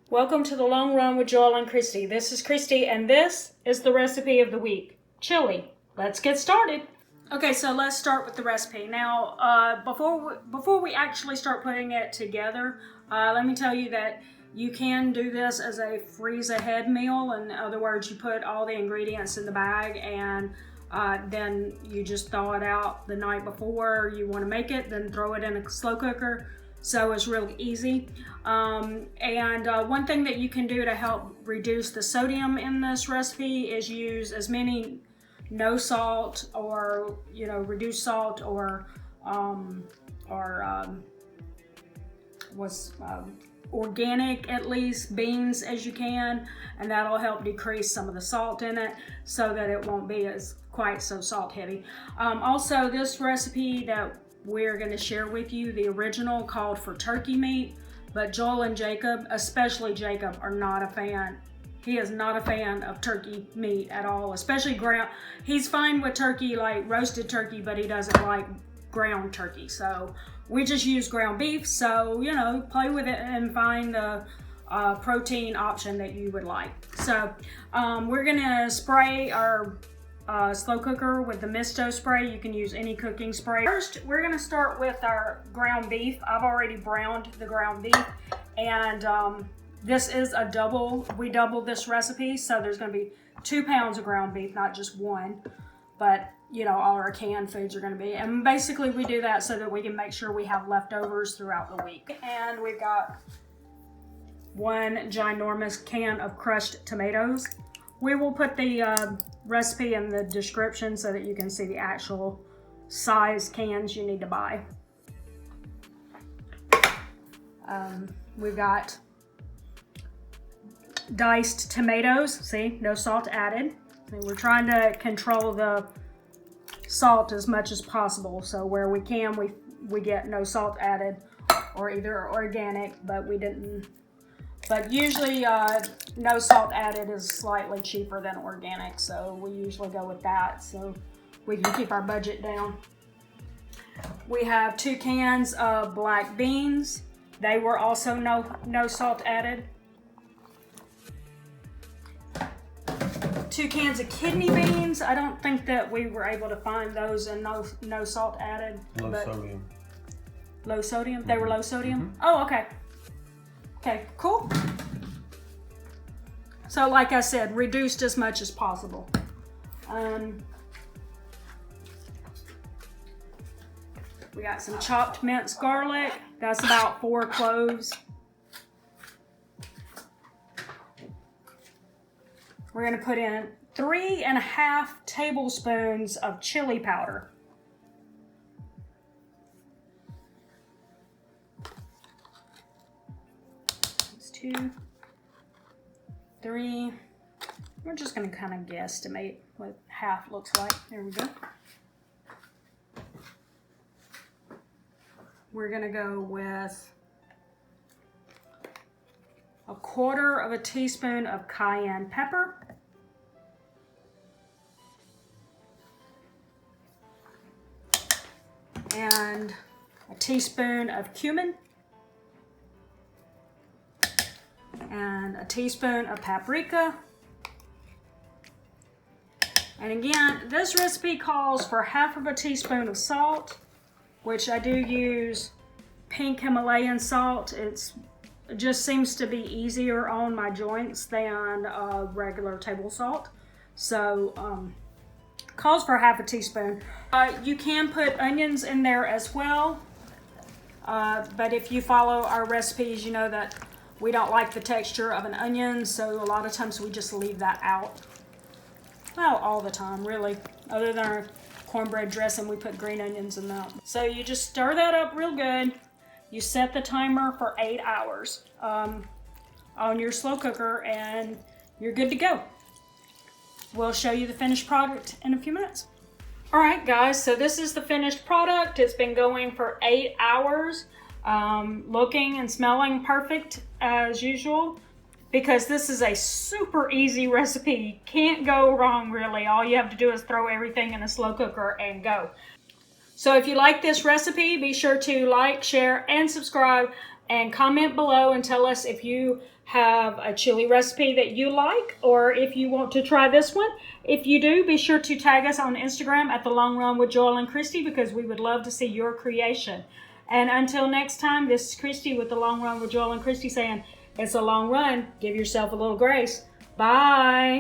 Welcome to the Long Run with Joel and Christy. This is Christy, and this is the recipe of the week, chili. Let's get started. Okay, so let's start with the recipe. Now, before we actually start putting it together, let me tell you that you can do this as a freeze-ahead meal. In other words, you put all the ingredients in the bag and then you just thaw it out the night before you want to make it, then throw it in a slow cooker. So it's really easy. One thing that you can do to help reduce the sodium in this recipe is use as many no salt or reduced salt or organic at least beans as you can, and that'll help decrease some of the salt in it so that it won't be as quite so salt heavy. Also, this recipe that we're going to share with you, the original called for turkey meat, but Joel and Jacob, especially Jacob, are not a fan. He is not a fan of turkey meat at all, especially ground. He's fine with turkey, like roasted turkey, but he doesn't like ground turkey. So we just use ground beef. So, play with it and find the protein option that you would like. So we're going to spray our slow cooker with the Misto spray. You can use any cooking spray. First, we're going to start with our ground beef. I've already browned the ground beef, and this is a double. We doubled this recipe, so there's going to be 2 pounds of ground beef, not just one, but all our canned foods are going to be. And basically we do that so that we can make sure we have leftovers throughout the week. And we've got 1 ginormous can of crushed tomatoes. We will put the recipe in the description so that you can see the actual size cans you need to buy. We've got diced tomatoes. See, no salt added. And we're trying to control the salt as much as possible. So where we can, we get no salt added or either organic, but we didn't. But usually no salt added is slightly cheaper than organic, so we usually go with that so we can keep our budget down. We have 2 cans of black beans. They were also no salt added. 2 cans of kidney beans. I don't think that we were able to find those and no salt added. Low sodium. Low sodium? They were low sodium? Oh, okay. Okay, cool. So like I said, reduced as much as possible. We got some chopped minced garlic. That's about 4 cloves. We're gonna put in 3.5 tablespoons of chili powder. That's 2, 3. We're just gonna kind of guesstimate what half looks like. There we go. We're gonna go with 1/4 teaspoon of cayenne pepper. And a teaspoon of cumin. And a teaspoon of paprika. And again, this recipe calls for 1/2 teaspoon of salt, which I do use pink Himalayan salt. It just seems to be easier on my joints than regular table salt. So calls for 1/2 teaspoon. You can put onions in there as well, but if you follow our recipes, you know that we don't like the texture of an onion, so a lot of times we just leave that out. Well, all the time, really. Other than our cornbread dressing, we put green onions in that. So you just stir that up real good. You set the timer for 8 hours on your slow cooker, and you're good to go. We'll show you the finished product in a few minutes. All right, guys, so this is the finished product. It's been going for 8 hours, looking and smelling perfect as usual. Because this is a super easy recipe. Can't go wrong, really. All you have to do is throw everything in a slow cooker and go. So if you like this recipe, be sure to like, share, and subscribe. and comment below and tell us if you have a chili recipe that you like or if you want to try this one. If you do, be sure to tag us on Instagram at The Long Run with Joel and Christy, because we would love to see your creation. And until next time, this is Christy with The Long Run with Joel and Christy saying, it's a long run. Give yourself a little grace. Bye.